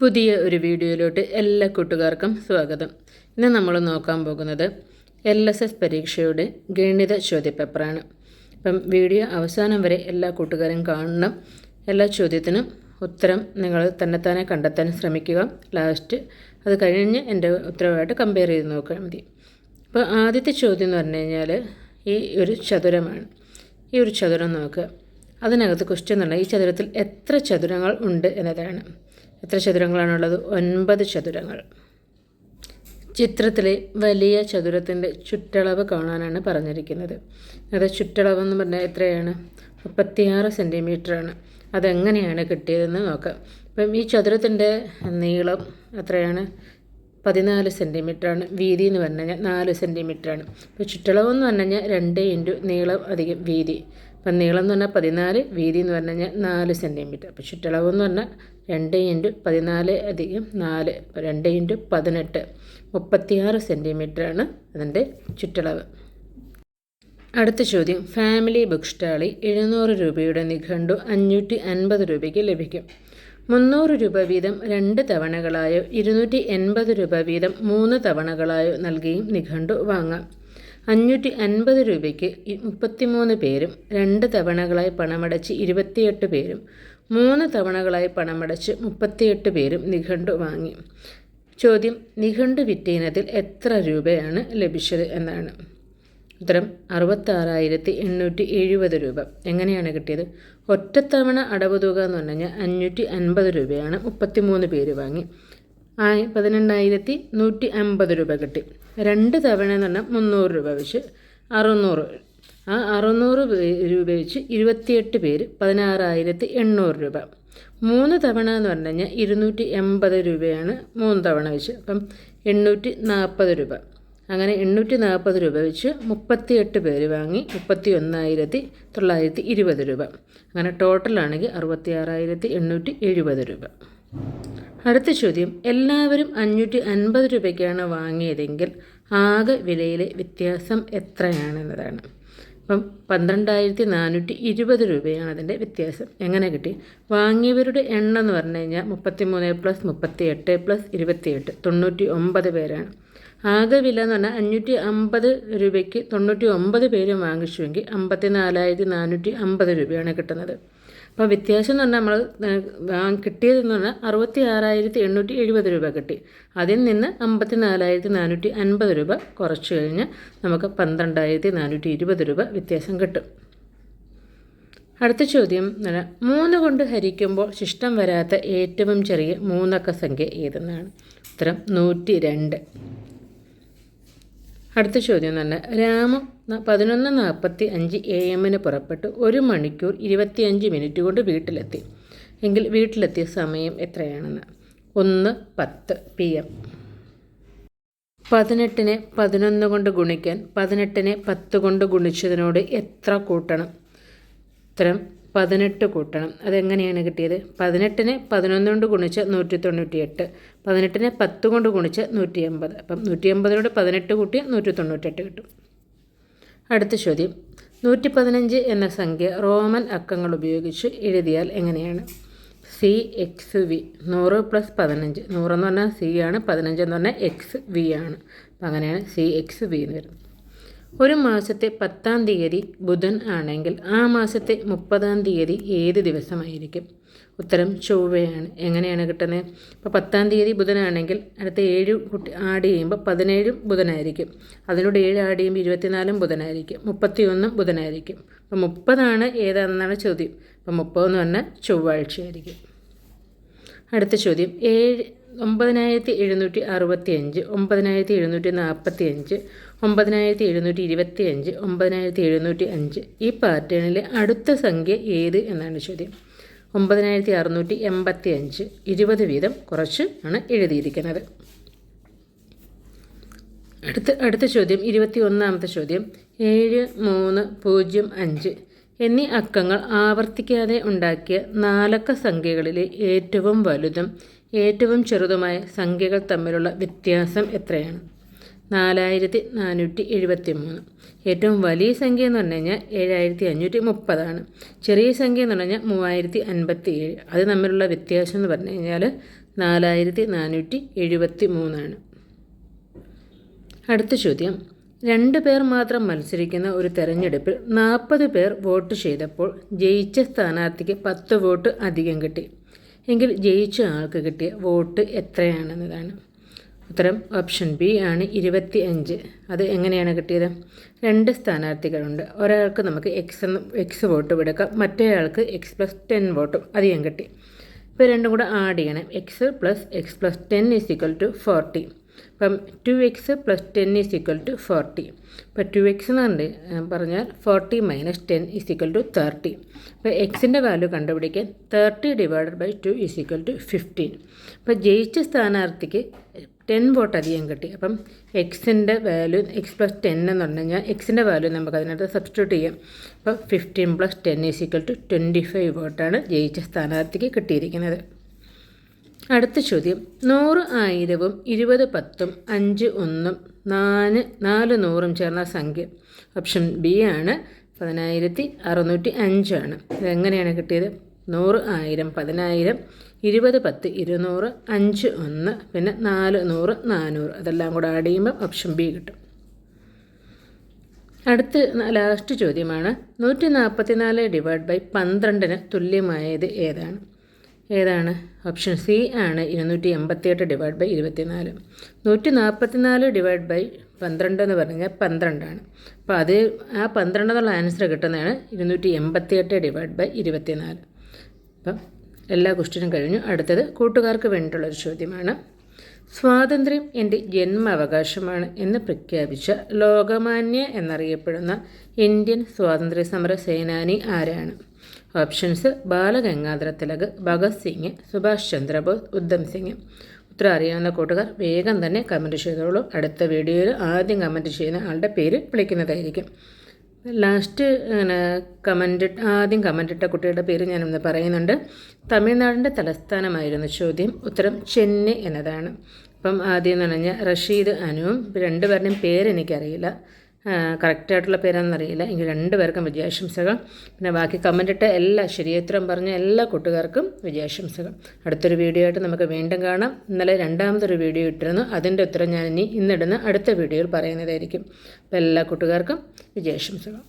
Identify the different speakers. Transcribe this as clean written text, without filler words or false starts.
Speaker 1: പുതിയ ഒരു വീഡിയോയിലോട്ട് എല്ലാ കൂട്ടുകാർക്കും സ്വാഗതം. ഇന്ന് നമ്മൾ നോക്കാൻ പോകുന്നത് LSS പരീക്ഷയുടെ ഗണിത ചോദ്യപേപ്പറാണ്. അപ്പം വീഡിയോ അവസാനം വരെ എല്ലാ കൂട്ടുകാരും കാണണം. എല്ലാ ചോദ്യത്തിനും ഉത്തരം നിങ്ങൾ തന്നെത്താനെ കണ്ടെത്താൻ ശ്രമിക്കുക. ലാസ്റ്റ് അത് കഴിഞ്ഞ് എൻ്റെ ഉത്തരവായിട്ട് കമ്പയർ ചെയ്ത് നോക്കാൻ മതി. അപ്പോൾ ആദ്യത്തെ ചോദ്യം എന്ന് പറഞ്ഞു കഴിഞ്ഞാൽ ഈ ഒരു ചതുരമാണ്. ഈ ഒരു ചതുരം നോക്കുക. അതിനകത്ത് ക്വസ്റ്റ്യൻ എന്ന് പറഞ്ഞാൽ ഈ ചതുരത്തിൽ എത്ര ചതുരങ്ങൾ ഉണ്ട് എന്നതാണ്. എത്ര ചതുരങ്ങളാണുള്ളത്? 9 ചതുരങ്ങൾ. ചിത്രത്തിലെ വലിയ ചതുരത്തിൻ്റെ ചുറ്റളവ് കാണാനാണ് പറഞ്ഞിരിക്കുന്നത്. അത് ചുറ്റളവെന്ന് പറഞ്ഞാൽ എത്രയാണ്? 36 സെൻറ്റിമീറ്ററാണ്. അതെങ്ങനെയാണ് കിട്ടിയതെന്ന് നോക്കാം. അപ്പം ഈ ചതുരത്തിൻ്റെ നീളം എത്രയാണ്? 14 സെൻറ്റിമീറ്ററാണ്. വീതി എന്ന് പറഞ്ഞു കഴിഞ്ഞാൽ 4 സെൻറ്റിമീറ്ററാണ്. ഇപ്പോൾ ചുറ്റളവെന്ന് പറഞ്ഞു കഴിഞ്ഞാൽ 2 ഇൻറ്റു നീളം അധികം വീതി. അപ്പം നീളം എന്ന് പറഞ്ഞാൽ 14, വീതി എന്ന് പറഞ്ഞു കഴിഞ്ഞാൽ 4 സെൻറ്റിമീറ്റർ. അപ്പോൾ ചുറ്റളവ് എന്ന് പറഞ്ഞാൽ 2 ഇൻറ്റു 14 അധികം 4, അപ്പോൾ 2 ഇൻറ്റു 18, 36 സെൻറ്റിമീറ്ററാണ് അതിൻ്റെ ചുറ്റളവ്. അടുത്ത ചോദ്യം, ഫാമിലി ബുക്ക് സ്റ്റാളിൽ 700 രൂപയുടെ നിഘണ്ടു 550 രൂപയ്ക്ക് ലഭിക്കും. 300 രൂപ വീതം 2 തവണകളായോ 280 രൂപ വീതം 3 തവണകളായോ നൽകിയും നിഘണ്ടു വാങ്ങാം. 550 രൂപയ്ക്ക് 33 പേരും 2 തവണകളായി പണമടച്ച് 28 പേരും 3 തവണകളായി പണമടച്ച് 38 പേരും നിഘണ്ടു വാങ്ങി. ചോദ്യം, നിഘണ്ടു വിറ്റ ഇനത്തിൽ എത്ര രൂപയാണ് ലഭിച്ചത് എന്നാണ്. ഉത്തരം 66,870 രൂപ. എങ്ങനെയാണ് കിട്ടിയത്? ഒറ്റത്തവണ അടവ് തുക എന്ന് പറഞ്ഞു കഴിഞ്ഞാൽ 550 രൂപയാണ്. 33 പേര് വാങ്ങി. 18,150 രൂപ കിട്ടി. 2 തവണ എന്ന് പറഞ്ഞാൽ 300 രൂപ വെച്ച് 600. ആ 600 രൂപ വെച്ച് 28 പേര് 16,800 രൂപ. 3 തവണ എന്ന് പറഞ്ഞു കഴിഞ്ഞാൽ 280 രൂപയാണ് 3 തവണ വെച്ച്. അപ്പം 840 രൂപ. അങ്ങനെ 840 രൂപ വെച്ച് 38 പേര് വാങ്ങി 31,920 രൂപ. അങ്ങനെ ടോട്ടലാണെങ്കിൽ 66,870 രൂപ. അടുത്ത ചോദ്യം, എല്ലാവരും 550 രൂപയ്ക്കാണ് വാങ്ങിയതെങ്കിൽ ആകെ വിലയിലെ വ്യത്യാസം എത്രയാണെന്നതാണ്. അപ്പം 12,420 രൂപയാണ് അതിൻ്റെ വ്യത്യാസം. എങ്ങനെ കിട്ടി? വാങ്ങിയവരുടെ എണ്ണം എന്ന് പറഞ്ഞു കഴിഞ്ഞാൽ 33 + 38 + 28 99 പേരാണ്. ആകെ വില എന്ന് പറഞ്ഞാൽ 550 രൂപയ്ക്ക് 99 പേരും വാങ്ങിച്ചുവെങ്കിൽ 54,450 രൂപയാണ് കിട്ടുന്നത്. അപ്പോൾ വ്യത്യാസം എന്ന് പറഞ്ഞാൽ നമ്മൾ കിട്ടിയതെന്ന് പറഞ്ഞാൽ 66,870 രൂപ കിട്ടി. അതിൽ നിന്ന് 54,450 രൂപ കുറച്ച് കഴിഞ്ഞ് നമുക്ക് 12,420 രൂപ വ്യത്യാസം കിട്ടും. അടുത്ത ചോദ്യം എന്ന് പറഞ്ഞാൽ 3 കൊണ്ട് ഹരിക്കുമ്പോൾ ശിഷ്ടം വരാത്ത ഏറ്റവും ചെറിയ 3 അക്ക സംഖ്യ ഏതെന്നാണ്. ഉത്തരം 102. അടുത്ത ചോദ്യം എന്ന് പറഞ്ഞാൽ രാമു 11:45 AM പുറപ്പെട്ട് 1 മണിക്കൂർ 25 മിനിറ്റ് കൊണ്ട് വീട്ടിലെത്തി എങ്കിൽ വീട്ടിലെത്തിയ സമയം എത്രയാണെന്ന്. 1:10 PM. 18നെ 11 കൊണ്ട് ഗുണിക്കാൻ 18നെ 10 കൊണ്ട് ഗുണിച്ചതിനോട് എത്ര കൂട്ടണം? ഉത്തരം 18 കൂട്ടണം. അതെങ്ങനെയാണ് കിട്ടിയത്? 18നെ 11 കൊണ്ട് ഗുണിച്ച് 198, 18നെ 10 കൊണ്ട് ഗുണിച്ച് 180. അപ്പം 180നോട് 18 കൂട്ടിയ 198 കിട്ടും. അടുത്ത ചോദ്യം, 115 എന്ന സംഖ്യ റോമൻ അക്കങ്ങൾ ഉപയോഗിച്ച് എഴുതിയാൽ എങ്ങനെയാണ്? CXV. 100 + 15. 100 എന്ന് പറഞ്ഞാൽ C ആണ്, 15 എന്ന് പറഞ്ഞാൽ XV ആണ്. അപ്പം അങ്ങനെയാണ് CXV എന്ന് വരുന്നത്. ഒരു മാസത്തെ 10-ാം തീയതി ബുധൻ ആണെങ്കിൽ ആ മാസത്തെ 30-ാം തീയതി ഏത് ദിവസമായിരിക്കും? ഉത്തരം ചൊവ്വയാണ്. എങ്ങനെയാണ് കിട്ടുന്നത്? ഇപ്പോൾ 10-ാം തീയതി ബുധനാണെങ്കിൽ അടുത്ത 7 ആഡ് ചെയ്യുമ്പോൾ 17 ബുധനായിരിക്കും. അതിനോട് 7 ആഡ് ചെയ്യുമ്പോൾ 24 ബുധനായിരിക്കും. 31 ബുധനായിരിക്കും. അപ്പോൾ 30 ഏതാണെന്നാണ് ചോദ്യം. അപ്പോൾ 30 എന്ന് പറഞ്ഞാൽ ചൊവ്വാഴ്ചയായിരിക്കും. അടുത്ത ചോദ്യം, 9,765, 9,745, 9,725, 9,705 ഈ പാറ്റേണിലെ അടുത്ത സംഖ്യ ഏത് എന്നാണ് ചോദ്യം. 9,685. 20 വീതം കുറച്ച് ആണ് എഴുതിയിരിക്കുന്നത്. അടുത്ത ചോദ്യം, 21ാമത്തെ ചോദ്യം, 7305 എന്നീ അക്കങ്ങൾ ആവർത്തിക്കാതെ ഉണ്ടാക്കിയ 4 അക്ക സംഖ്യകളിലെ ഏറ്റവും വലുതും ഏറ്റവും ചെറുതുമായ സംഖ്യകൾ തമ്മിലുള്ള വ്യത്യാസം എത്രയാണ്? 4473. ഏറ്റവും വലിയ സംഖ്യ എന്ന് പറഞ്ഞു കഴിഞ്ഞാൽ 7530. ചെറിയ സംഖ്യ എന്ന് പറഞ്ഞു കഴിഞ്ഞാൽ 3057. അത് തമ്മിലുള്ള വ്യത്യാസം എന്ന് പറഞ്ഞു കഴിഞ്ഞാൽ 4473. അടുത്ത ചോദ്യം, 2 പേർ മാത്രം മത്സരിക്കുന്ന ഒരു തെരഞ്ഞെടുപ്പിൽ 40 പേർ വോട്ട് ചെയ്തപ്പോൾ ജയിച്ച സ്ഥാനാർത്ഥിക്ക് 10 വോട്ട് അധികം കിട്ടി എങ്കിൽ ജയിച്ച ആൾക്ക് കിട്ടിയ വോട്ട് എത്രയാണെന്നതാണ്. ഉത്തരം ഓപ്ഷൻ ബി ആണ് 25. അത് എങ്ങനെയാണ് കിട്ടിയത്? 2 സ്ഥാനാർത്ഥികളുണ്ട്. ഒരാൾക്ക് നമുക്ക് എക്സ് വോട്ട് കൊടുക്കാം, മറ്റേയാൾക്ക് x+10 വോട്ടും അധികം കിട്ടി. ഇപ്പോൾ രണ്ടും കൂടെ ആഡ് ചെയ്യണം. x + x+10 = 40. അപ്പം 2x + 10 = 40. ഇപ്പോൾ 2x എന്ന് പറഞ്ഞാൽ 40 - 10 = 30. അപ്പോൾ എക്സിൻ്റെ വാല്യൂ കണ്ടുപിടിക്കാൻ 30 / 2 = 15. അപ്പോൾ ജയിച്ച സ്ഥാനാർത്ഥിക്ക് 10 വോട്ട് അധികം കിട്ടി. അപ്പം എക്സിൻ്റെ വാല്യൂ x+10 എന്ന് പറഞ്ഞു കഴിഞ്ഞാൽ എക്സിൻ്റെ വാല്യൂ നമുക്ക് അതിനകത്ത് സബ്സ്റ്റിറ്റ്യൂട്ട് ചെയ്യാം. അപ്പോൾ 15 + 10 = 25 വോട്ടാണ് ജയിച്ച സ്ഥാനാർത്ഥിക്ക് കിട്ടിയിരിക്കുന്നത്. അടുത്ത ചോദ്യം, 100 1000-ഉം 20 10-ഉം 5 1-ഉം 4 100-ഉം ചേർന്ന സംഖ്യ. ഓപ്ഷൻ ബി ആണ് 10605 ആണ്. ഇതെങ്ങനെയാണ് കിട്ടിയത്? 100 1000 10000, 20 10 200, 5 1, പിന്നെ 4 100 400. അതെല്ലാം കൂടെ ആഡ് ചെയ്യുമ്പോൾ ഓപ്ഷൻ ബി കിട്ടും. അടുത്ത ലാസ്റ്റ് ചോദ്യമാണ്, 144 / 12 തുല്യമായത് ഏതാണ്? ഓപ്ഷൻ സി ആണ് 288 / 24. 144 / 12 എന്ന് പറഞ്ഞാൽ 12 ആണ്. അപ്പോൾ അത് ആ 12 എന്നുള്ള ആൻസർ കിട്ടുന്നതാണ് 288 / 24. അപ്പം എല്ലാ ക്വസ്റ്റ്യനും കഴിഞ്ഞു. അടുത്തത് കൂട്ടുകാർക്ക് വേണ്ടിയിട്ടുള്ളൊരു ചോദ്യമാണ്. സ്വാതന്ത്ര്യം എൻ്റെ ജന്മാവകാശമാണ് എന്ന് പ്രഖ്യാപിച്ച ലോകമാന്യ എന്നറിയപ്പെടുന്ന ഇന്ത്യൻ സ്വാതന്ത്ര്യ സമര സേനാനി ആരാണ്? ഓപ്ഷൻസ് ബാലഗംഗാധര തിലക്, ഭഗത് സിംഗ്, സുഭാഷ് ചന്ദ്രബോസ്, ഉദ്ധം സിംഗ്. ഉത്തരം അറിയാവുന്ന കൂട്ടുകാർ വേഗം തന്നെ കമൻറ്റ് ചെയ്തോളൂ. അടുത്ത വീഡിയോയിൽ ആദ്യം കമൻറ്റ് ചെയ്യുന്ന ആളുടെ പേര് വിളിക്കുന്നതായിരിക്കും. ആദ്യം കമൻ്റ് ഇട്ട കുട്ടിയുടെ പേര് ഞാനൊന്ന് പറയുന്നുണ്ട്. തമിഴ്നാടിൻ്റെ തലസ്ഥാനമായിരുന്നു ചോദ്യം. ഉത്തരം ചെന്നൈ എന്നതാണ്. അപ്പം ആദ്യം എന്ന് പറഞ്ഞാൽ റഷീദ് അനുവും. 2 പേരുടെയും പേരെനിക്കറിയില്ല, കറക്റ്റായിട്ടുള്ള പേരാണെന്നറിയില്ല. എങ്കിൽ 2 പേർക്കും വിജയാശംസകൾ. പിന്നെ ബാക്കി കമൻ്റ് ഇട്ട ശരിയുത്തരം പറഞ്ഞ എല്ലാ കൂട്ടുകാർക്കും വിജയാശംസകൾ. അടുത്തൊരു വീഡിയോ ആയിട്ട് നമുക്ക് വീണ്ടും കാണാം. ഇന്നലെ 2ാമതൊരു വീഡിയോ ഇട്ടിരുന്നു, അതിൻ്റെ ഉത്തരം ഞാൻ ഇന്നിടുന്ന അടുത്ത വീഡിയോയിൽ പറയുന്നതായിരിക്കും. അപ്പോൾ എല്ലാ കൂട്ടുകാർക്കും വിജയാശംസകൾ.